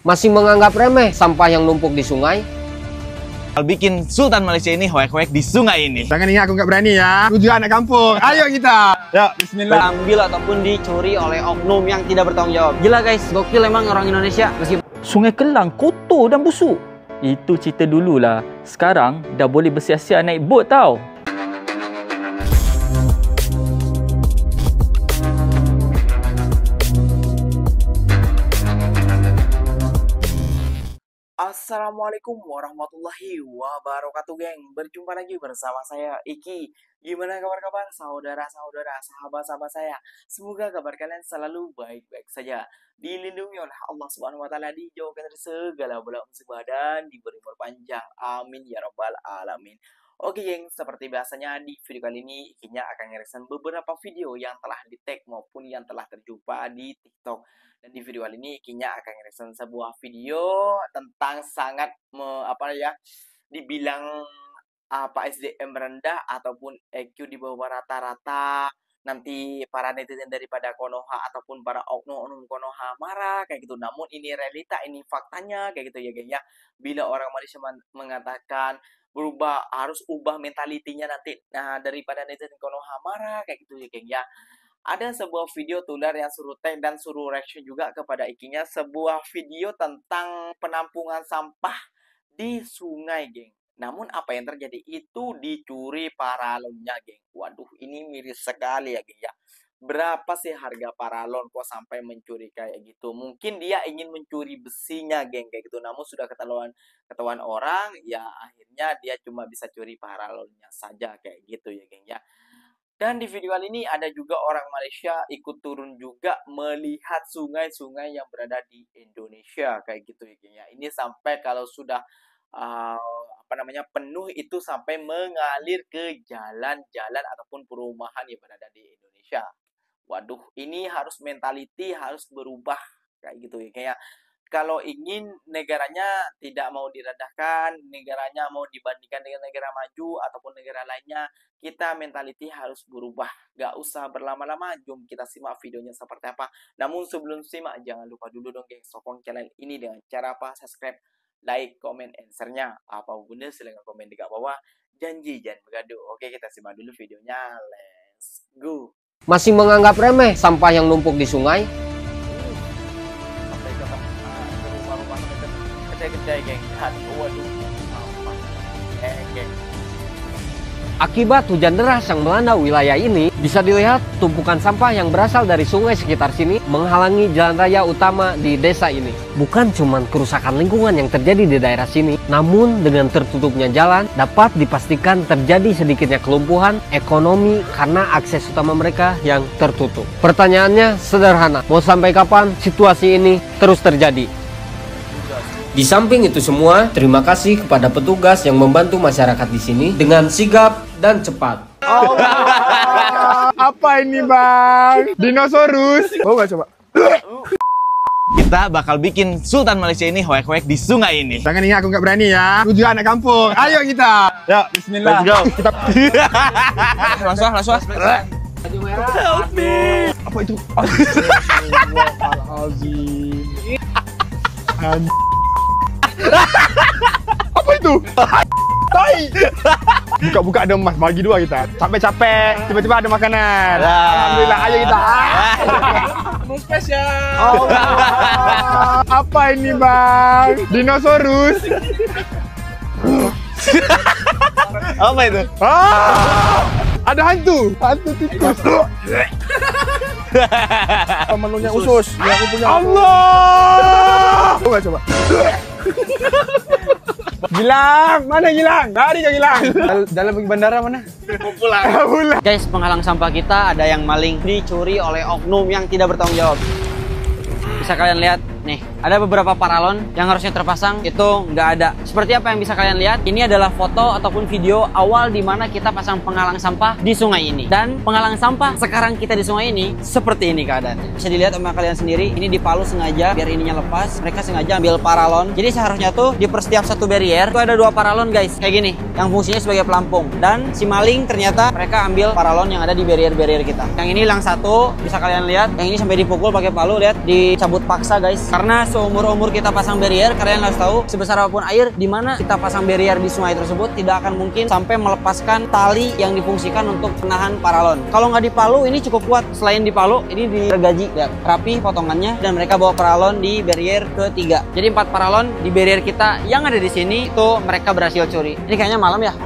Masih menganggap remeh sampah yang numpuk di sungai? Bikin Sultan Malaysia ini hoek-hoek di sungai ini. Jangan ingat aku nggak berani ya. Aku juga anak kampung. Ayo kita. Ya, bismillah. Ambil ataupun dicuri oleh oknum yang tidak bertanggung jawab. Gila guys, gokil emang orang Indonesia. Sungai Kelang kotor dan busuk. Itu cerita dululah. Sekarang dah boleh bersiap-siap naik bot tau. Assalamualaikum warahmatullahi wabarakatuh, geng. Berjumpa lagi bersama saya Iki. Gimana kabar-kabar saudara-saudara, sahabat-sahabat saya? Semoga kabar kalian selalu baik-baik saja, dilindungi oleh Allah Subhanahu wa taala, dijauhkan dari segala bala musibah dan diberi umur panjang. Amin ya rabbal alamin. Oke geng, seperti biasanya di video kali ini Ikinya akan ngereaction beberapa video yang telah di-tag maupun yang telah terjumpa di TikTok. Dan di video kali ini Ikinya akan ngereaction sebuah video tentang sangat dibilang SDM rendah ataupun EQ di bawah rata-rata. Nanti para netizen daripada Konoha ataupun para oknum-oknum Konoha marah kayak gitu. Namun ini realita, ini faktanya kayak gitu ya geng ya. Bila orang Malaysia mengatakan harus ubah mentalitinya nanti daripada netizen Konoha marah kayak gitu ya geng ya. Ada sebuah video tular yang suruh tag dan suruh reaction juga kepada Ikinya, sebuah video tentang penampungan sampah di sungai geng. Namun apa yang terjadi itu dicuri paralonnya geng. Waduh, ini miris sekali ya geng ya. Berapa sih harga paralon kok sampai mencuri kayak gitu? Mungkin dia ingin mencuri besinya geng kayak gitu. Namun sudah ketahuan orang, ya akhirnya dia cuma bisa curi paralonnya saja kayak gitu ya geng ya. Dan di video kali ini ada juga orang Malaysia ikut turun juga melihat sungai-sungai yang berada di Indonesia kayak gitu ya geng ya. Ini sampai kalau sudah penuh itu sampai mengalir ke jalan-jalan ataupun perumahan yang berada di Indonesia. Waduh, ini harus mentality harus berubah kayak gitu ya kayak. Kalau ingin negaranya tidak mau direndahkan, negaranya mau dibandingkan dengan negara maju ataupun negara lainnya, kita mentality harus berubah. Gak usah berlama-lama, jom kita simak videonya seperti apa. Namun sebelum simak, jangan lupa dulu dong geng, sokong channel ini dengan cara apa? Subscribe, like, comment, answer-nya. Apapun silahkan komen di bawah. Janji jangan bergaduh. Oke, kita simak dulu videonya. Let's go. Masih menganggap remeh sampah yang numpuk di sungai? Kedai geng, waduh, geng. Akibat hujan deras yang melanda wilayah ini, bisa dilihat tumpukan sampah yang berasal dari sungai sekitar sini menghalangi jalan raya utama di desa ini. Bukan cuma kerusakan lingkungan yang terjadi di daerah sini, namun dengan tertutupnya jalan dapat dipastikan terjadi sedikitnya kelumpuhan ekonomi karena akses utama mereka yang tertutup. Pertanyaannya sederhana, mau sampai kapan situasi ini terus terjadi? Di samping itu semua, terima kasih kepada petugas yang membantu masyarakat di sini dengan sigap dan cepat. Oh, apa ini bang? Dinosaurus. Mau nggak coba? Kita bakal bikin Sultan Malaysia ini hoek-hoek di sungai ini. Jangan ingat aku nggak berani ya. Aku juga anak kampung. Ayo kita. Ya, bismillah. Let's go. Kita... langsung. Baju merah. Help me. Apa itu? Apa itu? Tai. Buka-buka ada emas, bagi dua kita. Capek-capek, tiba-tiba ada makanan. Alhamdulillah, ayo kita. Menu spesial. Oh, apa ini bang? Dinosaurus. Apa itu? Ada hantu tikus. Menunya usus. Yang aku punya. Allah. Coba coba. Gilang, mana Gilang? Tadi ke Gilang. Dalam bandara mana? Pulang. Guys, penghalang sampah kita ada yang maling, dicuri oleh oknum yang tidak bertanggung jawab. Bisa kalian lihat nih, ada beberapa paralon yang harusnya terpasang, itu nggak ada. Seperti apa yang bisa kalian lihat, ini adalah foto ataupun video awal di mana kita pasang penghalang sampah di sungai ini. Dan penghalang sampah sekarang kita di sungai ini seperti ini keadaannya. Bisa dilihat sama kalian sendiri, ini di Palu sengaja biar ininya lepas. Mereka sengaja ambil paralon. Jadi seharusnya tuh di per setiap satu barrier itu ada 2 paralon guys, kayak gini, yang fungsinya sebagai pelampung. Dan si maling ternyata mereka ambil paralon yang ada di barrier-barrier kita. Yang ini hilang 1, bisa kalian lihat. Yang ini sampai dipukul pakai palu, lihat, dicabut paksa guys. Karena seumur-umur kita pasang barrier, kalian harus tahu sebesar apapun air, di mana kita pasang barrier di sungai tersebut tidak akan mungkin sampai melepaskan tali yang difungsikan untuk menahan paralon. Kalau nggak di Palu ini cukup kuat. Selain di Palu, ini di Gergaji, lihat rapi potongannya, dan mereka bawa paralon di barrier ketiga. Jadi 4 paralon di barrier kita yang ada di sini itu mereka berhasil curi. Ini kayaknya malam ya.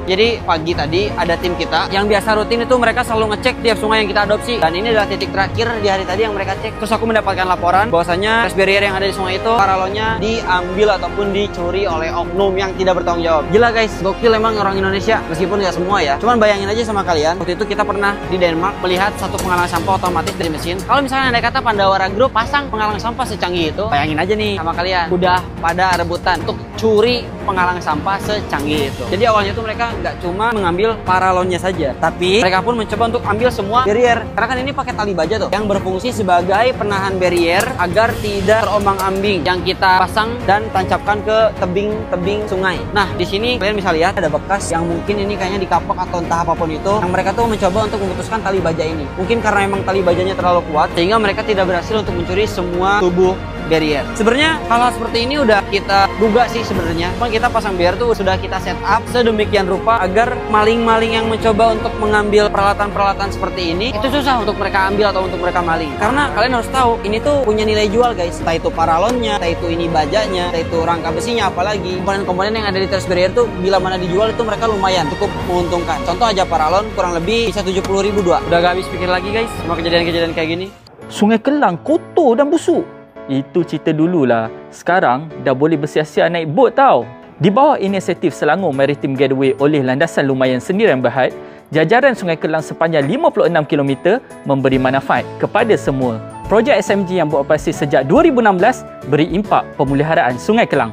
Jadi pagi tadi ada tim kita yang biasa rutin itu mereka selalu ngecek tiap sungai yang kita adopsi. Dan ini adalah titik terakhir di hari tadi yang mereka cek. Terus aku mendapatkan laporan bahwasanya rest barrier yang ada di sungai itu paralonnya diambil ataupun dicuri oleh oknum yang tidak bertanggung jawab. Gila guys, gokil emang orang Indonesia. Meskipun nggak semua ya. Cuman bayangin aja sama kalian, waktu itu kita pernah di Denmark melihat satu penghalang sampah otomatis dari mesin. Kalau misalnya ada kata Pandawara Group pasang penghalang sampah secanggih itu, bayangin aja nih sama kalian, udah pada rebutan untuk curi penghalang sampah secanggih itu. Jadi awalnya tuh mereka nggak cuma mengambil paralonnya saja, tapi mereka pun mencoba untuk ambil semua barrier. Karena kan ini pakai tali baja tuh, yang berfungsi sebagai penahan barrier agar tidak terombang-ambing yang kita pasang dan tancapkan ke tebing-tebing sungai. Nah, di sini kalian bisa lihat ada bekas yang mungkin ini kayaknya dikapak atau entah apapun itu, yang mereka tuh mencoba untuk memutuskan tali baja ini. Mungkin karena emang tali bajanya terlalu kuat, sehingga mereka tidak berhasil untuk mencuri semua tubuh barrier. Sebenarnya hal-hal seperti ini udah kita duga sih sebenarnya. Cuma kita pasang barrier tuh sudah kita set up sedemikian rupa agar maling-maling yang mencoba untuk mengambil peralatan-peralatan seperti ini itu susah untuk mereka ambil atau untuk mereka maling. Karena kalian harus tahu ini tuh punya nilai jual guys. Entah itu paralonnya, entah itu ini bajanya, entah itu rangka besinya, apalagi komponen-komponen yang ada di terrace barrier tuh bila mana dijual itu mereka lumayan cukup menguntungkan. Contoh aja paralon kurang lebih bisa 70.000 dua. Udah gak habis pikir lagi guys sama kejadian-kejadian kayak gini. Sungai Kelang kotor dan busuk. Itu cerita dululah. Sekarang dah boleh bersiar-siar naik bot tau. Di bawah inisiatif Selangor Maritime Gateway oleh Landasan Lumayan Sendirian Berhad, jajaran Sungai Kelang sepanjang 56 km memberi manfaat kepada semua. Projek SMG yang beroperasi sejak 2016 beri impak pemeliharaan Sungai Kelang.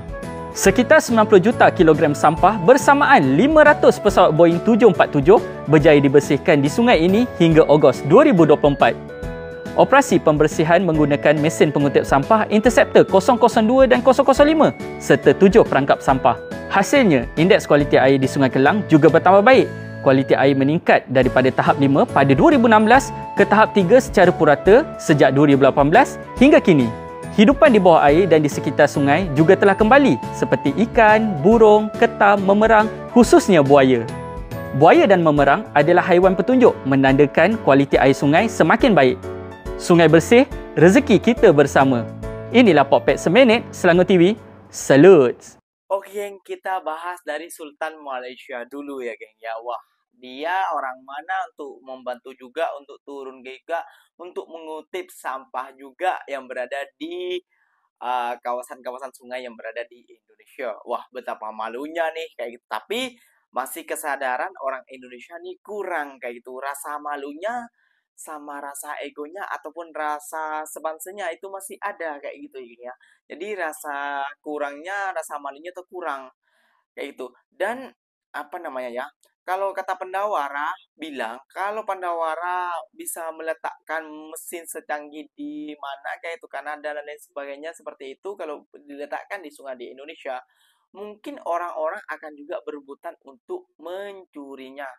Sekitar 90 juta kilogram sampah bersamaan 500 pesawat Boeing 747 berjaya dibersihkan di sungai ini hingga Ogos 2024. Operasi pembersihan menggunakan mesin pengutip sampah Interceptor 002 dan 005 serta 7 perangkap sampah. Hasilnya, indeks kualiti air di Sungai Kelang juga bertambah baik. Kualiti air meningkat daripada tahap 5 pada 2016 ke tahap 3 secara purata sejak 2018 hingga kini. Hidupan di bawah air dan di sekitar sungai juga telah kembali seperti ikan, burung, ketam, memerang, khususnya buaya. Buaya dan memerang adalah haiwan petunjuk menandakan kualiti air sungai semakin baik. Sungai bersih, rezeki kita bersama. Inilah Popek Seminit, Selangor TV. Salute! Oke, geng, kita bahas dari Sultan Malaysia dulu ya, geng. Ya, wah, dia orang mana untuk membantu juga untuk turun juga untuk mengutip sampah juga yang berada di kawasan-kawasan sungai yang berada di Indonesia. Wah, betapa malunya nih kayak gitu. Tapi masih kesadaran orang Indonesia nih kurang kayak gitu. Rasa malunya sama rasa egonya ataupun rasa sebangsanya itu masih ada kayak gitu ya. Jadi rasa kurangnya, rasa malunya tuh kurang kayak gitu. Dan apa namanya ya? Kalau kata Pandawara bilang kalau Pandawara bisa meletakkan mesin secanggih di mana kayak itu Kanada dan lain sebagainya seperti itu kalau diletakkan di sungai di Indonesia, mungkin orang-orang akan juga berebutan untuk mencurinya.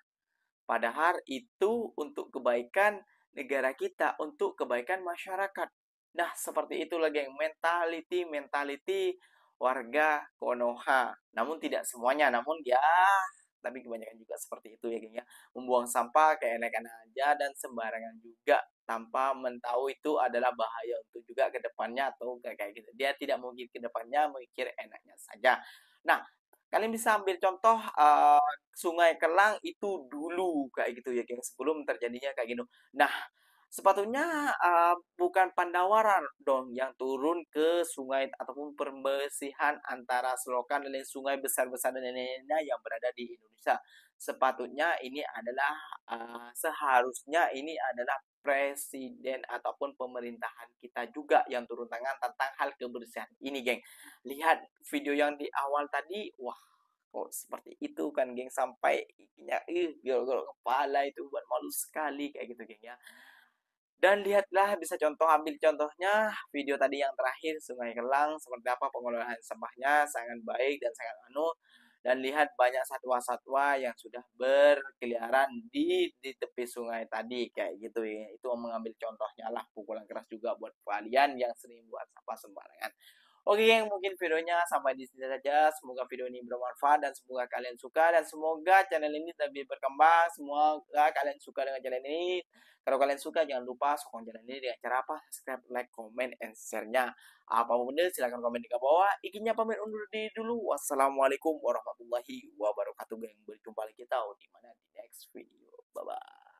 Padahal itu untuk kebaikan negara kita, untuk kebaikan masyarakat. Nah, seperti itulah geng, mentality warga Konoha. Namun tidak semuanya, namun ya, tapi kebanyakan juga seperti itu ya geng ya. Membuang sampah keenakan aja dan sembarangan juga tanpa mentahu itu adalah bahaya untuk juga ke depannya atau kayak gitu. Dia tidak mungkin ke depannya mikir enaknya saja. Nah, kalian bisa ambil contoh Sungai Kelang itu dulu kayak gitu ya geng, sebelum terjadinya kayak gitu. Nah, sepatutnya bukan Pandawara dong yang turun ke sungai ataupun pembersihan antara selokan dan sungai besar-besar dan lain-lainnya yang berada di Indonesia. Sepatutnya ini adalah seharusnya ini adalah presiden ataupun pemerintahan kita juga yang turun tangan tentang hal kebersihan ini, geng. Lihat video yang di awal tadi, wah, kok seperti itu kan, geng, sampai ikinya gol kepala itu buat malu sekali kayak gitu, geng ya. Dan lihatlah, bisa ambil contohnya video tadi yang terakhir Sungai Kelang seperti apa pengelolaan sampahnya sangat baik dan sangat dan lihat banyak satwa-satwa yang sudah berkeliaran di tepi sungai tadi kayak gitu ya. Itu mengambil contohnya lah, pukulan keras juga buat kalian yang sering buat sampah sembarangan. Oke geng, mungkin videonya sampai di sini saja. Semoga video ini bermanfaat dan semoga kalian suka, dan semoga channel ini lebih berkembang. Semoga kalian suka dengan channel ini. Kalau kalian suka, jangan lupa sokong channel ini dengan cara apa? Subscribe, like, comment, and share-nya. Apapun itu silahkan komen di bawah. Ikinya pamit undur diri dulu. Wassalamualaikum warahmatullahi wabarakatuh geng. Berjumpa lagi kita di mana di next video. Bye bye.